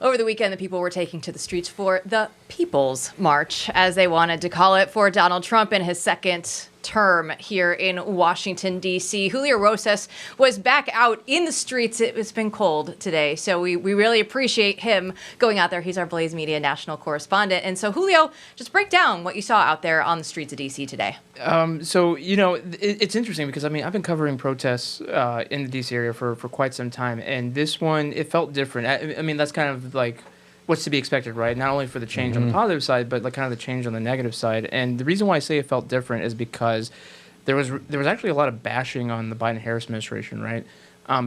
Over the weekend, the people were taking to the streets for the People's March, as they wanted to call it, for Donald Trump in his second term here in Washington, D.C. Julio Rosas was back out in the streets. It's been cold today, so we really appreciate him going out there. He's our Blaze Media national correspondent. And so, Julio, just break down what you saw out there on the streets of D.C. today. So, you know, it's interesting because, I mean, I've been covering protests in the D.C. area for quite some time, and this one, it felt different. I mean, that's kind of like what's to be expected, right? Not only for the change on the positive side, but like kind of the change on the negative side. And the reason why I say it felt different is because there was actually a lot of bashing on the Biden-Harris administration, right?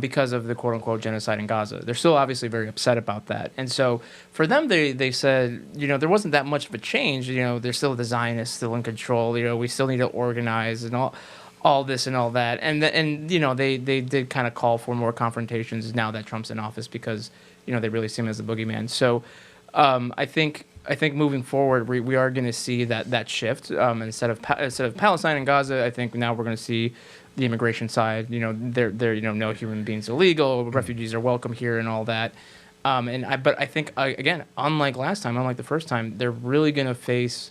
Because of the quote-unquote genocide in Gaza. They're still obviously very upset about that. And so for them, they said, you know, there wasn't that much of a change. You know, they're still the Zionists, still in control. You know, we still need to organize and all this and all that. And you know, they did kind of call for more confrontations now that Trump's in office because, you know, they really see him as the boogeyman. So I think moving forward, we are going to see that shift. Instead of Palestine and Gaza, I think now we're going to see the immigration side. You know, they're you know, no human beings illegal, refugees are welcome here and all that. But I think again, unlike the first time, they're really going to face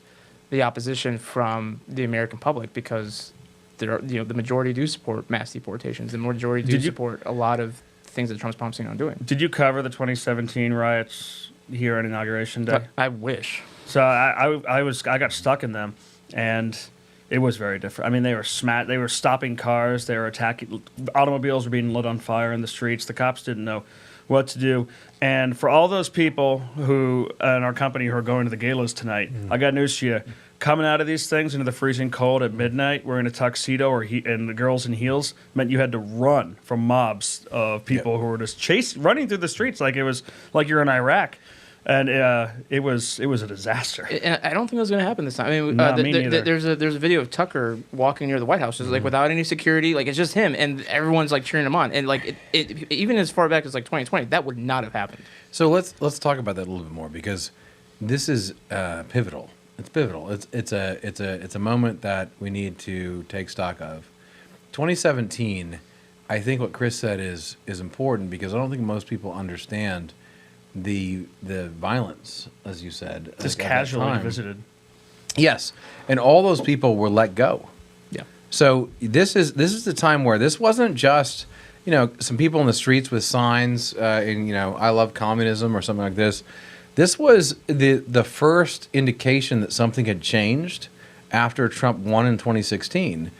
the opposition from the American public because you know, the majority do support mass deportations. The majority do support a lot of things that Trump's promising on doing. Did you cover the 2017 riots here on Inauguration Day? I wish. So I got stuck in them, and it was very different. I mean, they were stopping cars, they were attacking, automobiles were being lit on fire in the streets. The cops didn't know what to do. And for all those people who in our company who are going to the galas tonight, I got news to you. Coming out of these things into the freezing cold at midnight, wearing a tuxedo and the girls in heels meant you had to run from mobs of people who were just running through the streets like it was like you're in Iraq. And it was a disaster. And I don't think it was going to happen this time. I mean, me neither. There's a video of Tucker walking near the White House, just like without any security, like it's just him, and everyone's like cheering him on. And like it even as far back as like 2020, that would not have happened. So let's talk about that a little bit more because this is pivotal. It's pivotal. It's a moment that we need to take stock of. 2017, I think what Chris said is important because I don't think most people understand the violence, as you said, just casually visited. Yes, and all those people were let go. Yeah. So this is the time where this wasn't just, you know, some people in the streets with signs, and you know, I love communism or something like this. This was the first indication that something had changed after Trump won in 2016,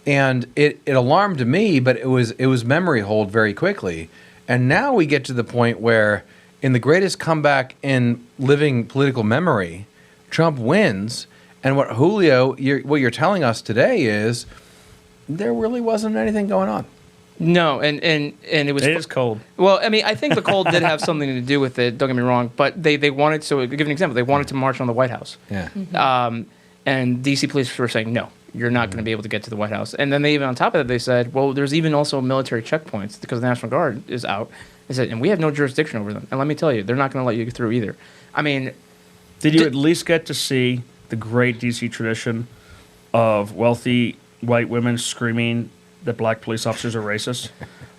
and it alarmed me, but it was memory hold very quickly, and now we get to the point where, in the greatest comeback in living political memory, Trump wins, and what Julio, what you're telling us today is there really wasn't anything going on. No, and it was... It is cold. Well, I mean, I think the cold did have something to do with it, don't get me wrong, but they wanted, so to give an example, they wanted to march on the White House. Yeah. And D.C. police were saying, no, you're not going to be able to get to the White House. And then they even, on top of that, they said, well, there's even also military checkpoints because the National Guard is out. They said, and we have no jurisdiction over them. And let me tell you, they're not going to let you through either. I mean... Did you at least get to see the great D.C. tradition of wealthy white women screaming that black police officers are racist?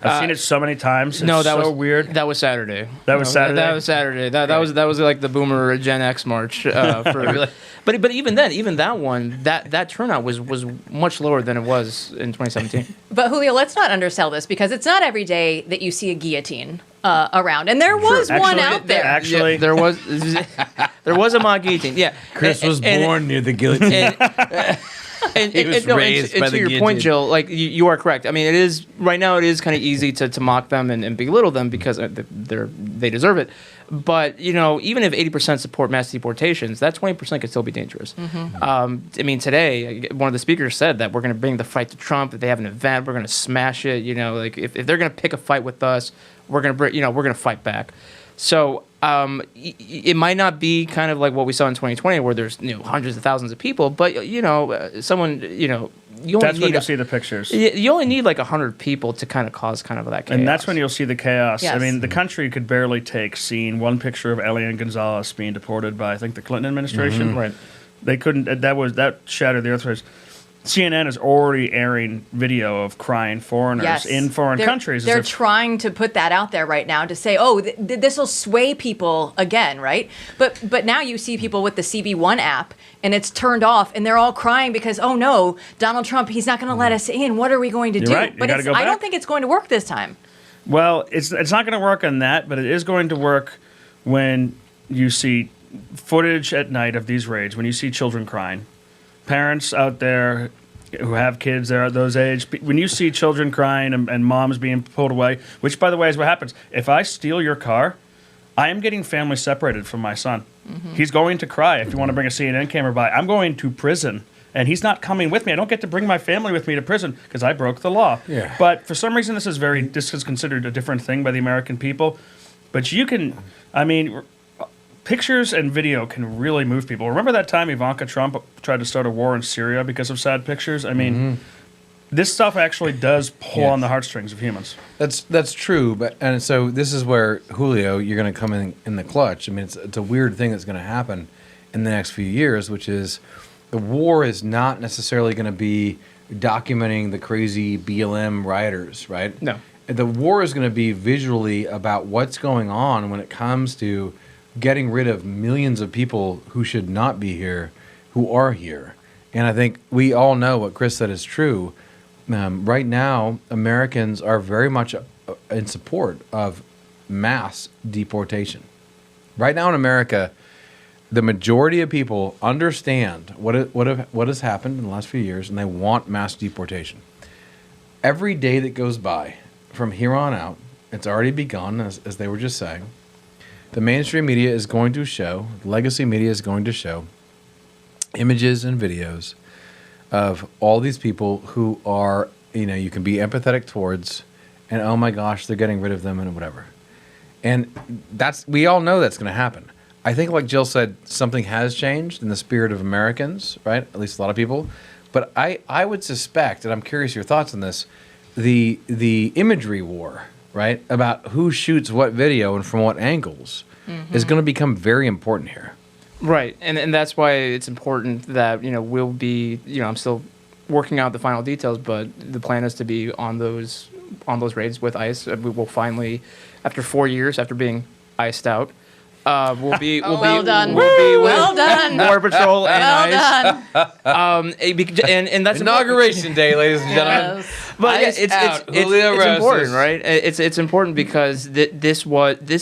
I've seen it so many times. It's so weird. That was Saturday. That was Saturday? That was Saturday. That was like the Boomer Gen X march. For, but even then, even that one, that turnout was much lower than it was in 2017. But Julio, let's not undersell this because it's not every day that you see a guillotine around, and there was one out there. Actually, there was a mock guillotine. Yeah, Chris was born near the guillotine. And to your point, Jill, like you are correct. I mean, it is right now. It is kind of easy to mock them and belittle them because they deserve it. But you know, even if 80% support mass deportations, that 20% could still be dangerous. I mean, today one of the speakers said that we're going to bring the fight to Trump. If they have an event, we're going to smash it. You know, like if they're going to pick a fight with us, we're going to fight back. So it might not be kind of like what we saw in 2020 where there's hundreds of thousands of people, but you only that's when you'll see the pictures. You only need like 100 people to kind of cause kind of that chaos. And that's when you'll see the chaos. Yes. I mean, the country could barely take seeing one picture of Elian Gonzalez being deported by, I think, the Clinton administration. Right. They couldn't. That shattered the earth. CNN is already airing video of crying foreigners in foreign countries. They're trying to put that out there right now to say, oh, this will sway people again, right? But now you see people with the CB1 app, and it's turned off, and they're all crying because, oh no, Donald Trump, he's not going to let us in. What are we going to do? Right. But I don't think it's going to work this time. Well, it's not going to work on that, but it is going to work when you see footage at night of these raids, when you see children crying. Parents out there who have kids that are those age, when you see children crying and moms being pulled away, which, by the way, is what happens. If I steal your car, I am getting family separated from my son. Mm-hmm. He's going to cry if you want to bring a CNN camera by. I'm going to prison, and he's not coming with me. I don't get to bring my family with me to prison because I broke the law. Yeah. But for some reason, this is considered a different thing by the American people. But you can, pictures and video can really move people. Remember that time Ivanka Trump tried to start a war in Syria because of sad pictures? This stuff actually does pull on the heartstrings of humans. That's true, and so this is where, Julio, you're going to come in the clutch. I mean, it's a weird thing that's going to happen in the next few years, which is the war is not necessarily going to be documenting the crazy BLM rioters, right? No. The war is going to be visually about what's going on when it comes to getting rid of millions of people who should not be here, who are here. And I think we all know what Chris said is true. Right now, Americans are very much in support of mass deportation. Right now in America, the majority of people understand what has happened in the last few years, and they want mass deportation. Every day that goes by, from here on out, it's already begun, as they were just saying. The mainstream media is going to show, legacy media is going to show images and videos of all these people who are, you can be empathetic towards, and oh my gosh, they're getting rid of them and whatever. And we all know that's going to happen. I think, like Jill said, something has changed in the spirit of Americans, right? At least a lot of people. But I would suspect, and I'm curious your thoughts on this, the imagery war, right, about who shoots what video and from what angles is going to become very important here. Right, and that's why it's important that we'll be I'm still working out the final details, but the plan is to be on those raids with ICE. We will finally, after 4 years after being iced out, we'll be well done. Border Patrol and Well ICE. done. And that's Inauguration Day, ladies and gentlemen. Yes. But yeah, Ice it's out, Julio Rosas. important, right? It's important because this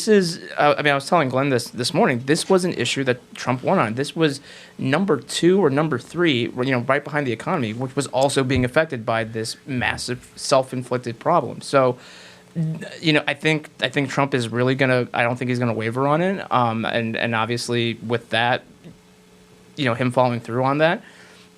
is. I was telling Glenn this morning. This was an issue that Trump won on. This was number 2 or number 3, right behind the economy, which was also being affected by this massive self-inflicted problem. So, I think Trump is really gonna. I don't think he's gonna waver on it. And obviously with that, him following through on that,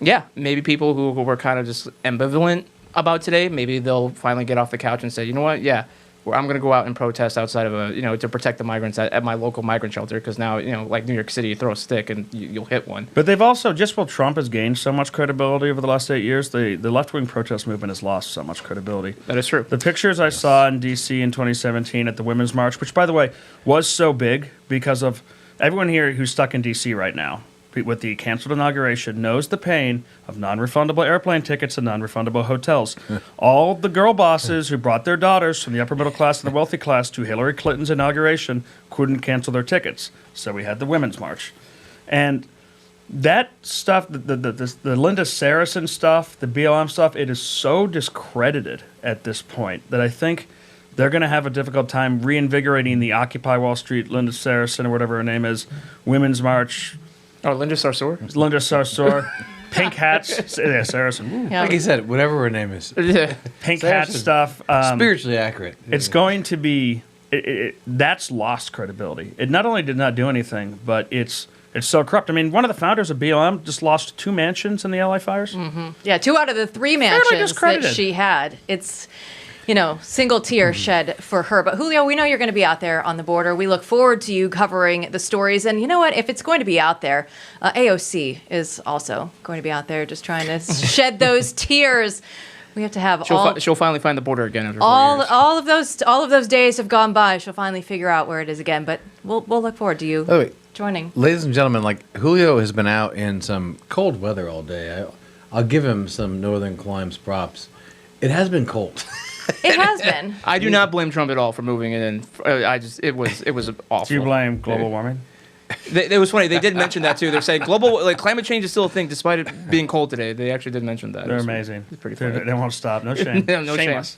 yeah, maybe people who were kind of just ambivalent about today, maybe they'll finally get off the couch and say, you know what, yeah, I'm going to go out and protest outside of to protect the migrants at my local migrant shelter, because now, like New York City, you throw a stick and you'll hit one. But they've also, just while Trump has gained so much credibility over the last 8 years, the left-wing protest movement has lost so much credibility. That is true. The pictures I saw in D.C. in 2017 at the Women's March, which, by the way, was so big because of everyone here who's stuck in D.C. right now with the canceled inauguration knows the pain of non-refundable airplane tickets and non-refundable hotels. All the girl bosses who brought their daughters from the upper middle class and the wealthy class to Hillary Clinton's inauguration couldn't cancel their tickets. So we had the Women's March. And that stuff, the Linda Saracen stuff, the BLM stuff, it is so discredited at this point that I think they're going to have a difficult time reinvigorating the Occupy Wall Street, Linda Saracen, or whatever her name is, Women's March. Oh, Linda Sarsour? Linda Sarsour. Pink hats. Yeah, Saracen. Yeah. Like he said, whatever her name is. Pink hat stuff. Spiritually accurate. It's going to be... that's lost credibility. It not only did not do anything, but it's so corrupt. I mean, one of the founders of BLM just lost 2 mansions in the LA fires. Mm-hmm. Yeah, 2 out of the 3 mansions that she had. It's... single tear shed for her. But Julio, we know you're going to be out there on the border. We look forward to you covering the stories. And you know what? If it's going to be out there, AOC is also going to be out there just trying to shed those tears. We have to have she'll finally find the border again after 4 years. all of those days have gone by. She'll finally figure out where it is again. But we'll look forward to you joining. Ladies and gentlemen, like Julio has been out in some cold weather all day. I'll give him some Northern Climes props. It has been cold. It has been. I do not blame Trump at all for moving it in. It was awful. Do you blame global warming? It was funny. They did mention that too. They're saying climate change is still a thing despite it being cold today. They actually did mention that. They're amazing. It's pretty funny. They won't stop. No shame. No shame. Shameless.